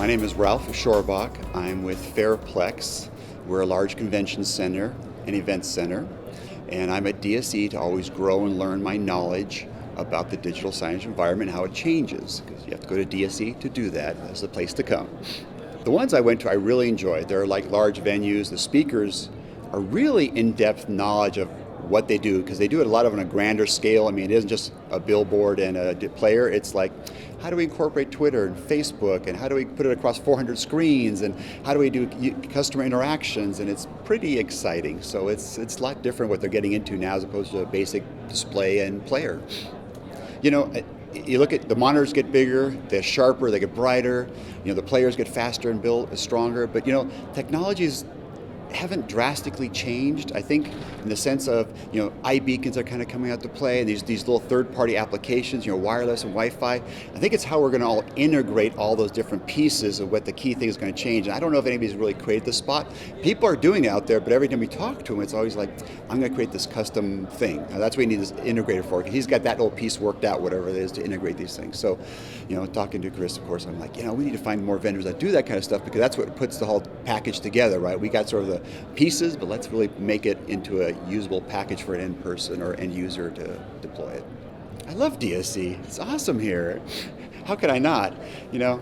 My name is Ralph Schorbach. I'm with Fairplex. We're a large convention center and event center, and I'm at DSE to always grow and learn my knowledge about the digital signage environment and how it changes, because you have to go to DSE to do that. That's the place to come. The ones I went to I really enjoyed. They're like large venues. The speakers are really in-depth knowledge of what they do, because they do it a lot of on a grander scale. I mean, it isn't just a billboard and a player. It's like, how do we incorporate Twitter and Facebook, and how do we put it across 400 screens, and how do we do customer interactions? And it's pretty exciting. So it's a lot different what they're getting into now as opposed to a basic display and player. You know, you look at the monitors get bigger, they're sharper, they get brighter. You know, the players get faster and built stronger. But you know, technologies haven't drastically changed. I think in the sense of, you know, iBeacons are kind of coming out to play, and these little third-party applications, you know, wireless and Wi-Fi. I think it's how we're going to all integrate all those different pieces of what the key thing is going to change. And I don't know if anybody's really created the spot. People are doing it out there, but every time we talk to them, it's always like, I'm going to create this custom thing. Now, that's what we need this integrator for, because he's got that little piece worked out, whatever it is, to integrate these things. So, you know, talking to Chris, of course, I'm like, you know, we need to find more vendors that do that kind of stuff, because that's what puts the whole package together, right? We got sort of the pieces, but let's really make it into a usable package for an end person or end user to deploy it. I love DSE. It's awesome here. How could I not? You know,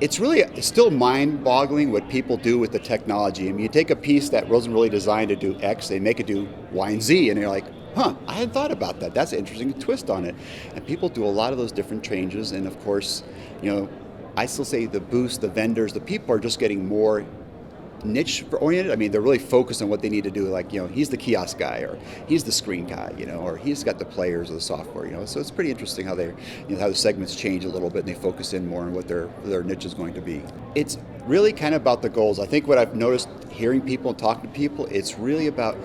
it's still mind-boggling what people do with the technology. I mean, you take a piece that wasn't really designed to do X, they make it do Y and Z, and you're like, huh, I hadn't thought about that. That's an interesting twist on it. And people do a lot of those different changes, and of course, you know, I still say the booths, the vendors, the people are just getting more niche oriented. I mean, they're really focused on what they need to do. Like, you know, he's the kiosk guy, or he's the screen guy, you know, or he's got the players or the software, you know. So it's pretty interesting how how the segments change a little bit, and they focus in more on what their niche is going to be. It's really kind of about the goals. I think what I've noticed hearing people and talking to people, it's really about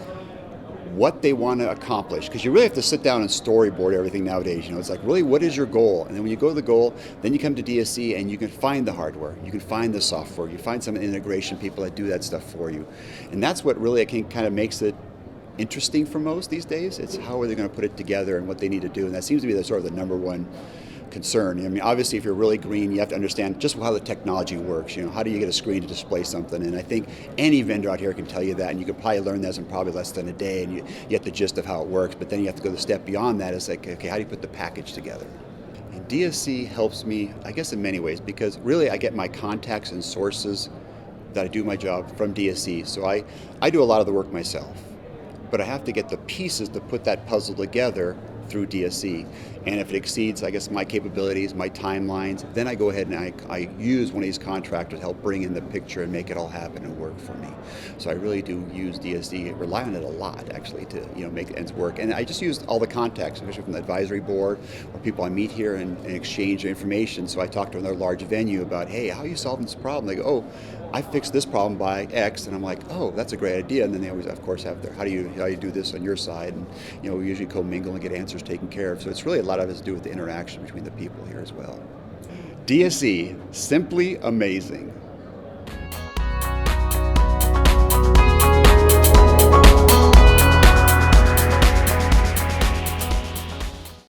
what they want to accomplish, because you really have to sit down and storyboard everything nowadays. You know, it's like, really, what is your goal? And then when you go to the goal, then you come to DSE and you can find the hardware, you can find the software, you find some integration people that do that stuff for you. And that's what really, I think, kind of makes it interesting for most these days. It's how are they going to put it together and what they need to do. And that seems to be the sort of the number one concern. I mean, obviously, if you're really green, you have to understand just how the technology works. You know, how do you get a screen to display something? And I think any vendor out here can tell you that, and you could probably learn that in probably less than a day, and you get the gist of how it works. But then you have to go the step beyond that. It's like, okay, how do you put the package together? And DSE helps me, I guess, in many ways, because really I get my contacts and sources that I do my job from DSE. So I do a lot of the work myself, but I have to get the pieces to put that puzzle together through DSE. And if it exceeds, I guess, my capabilities, my timelines, then I go ahead and I use one of these contractors to help bring in the picture and make it all happen and work for me. So I really do use DSE, rely on it a lot, actually, to, you know, make the ends work. And I just use all the contacts, especially from the advisory board or people I meet here and exchange information. So I talk to another large venue about, hey, how are you solving this problem? They go, oh, I fixed this problem by X, and I'm like, oh, that's a great idea. And then they always, of course, have their, how do you do this on your side? And, you know, we usually commingle and get answers taken care of. So it's really a lot of it to do with the interaction between the people here as well. DSE, simply amazing.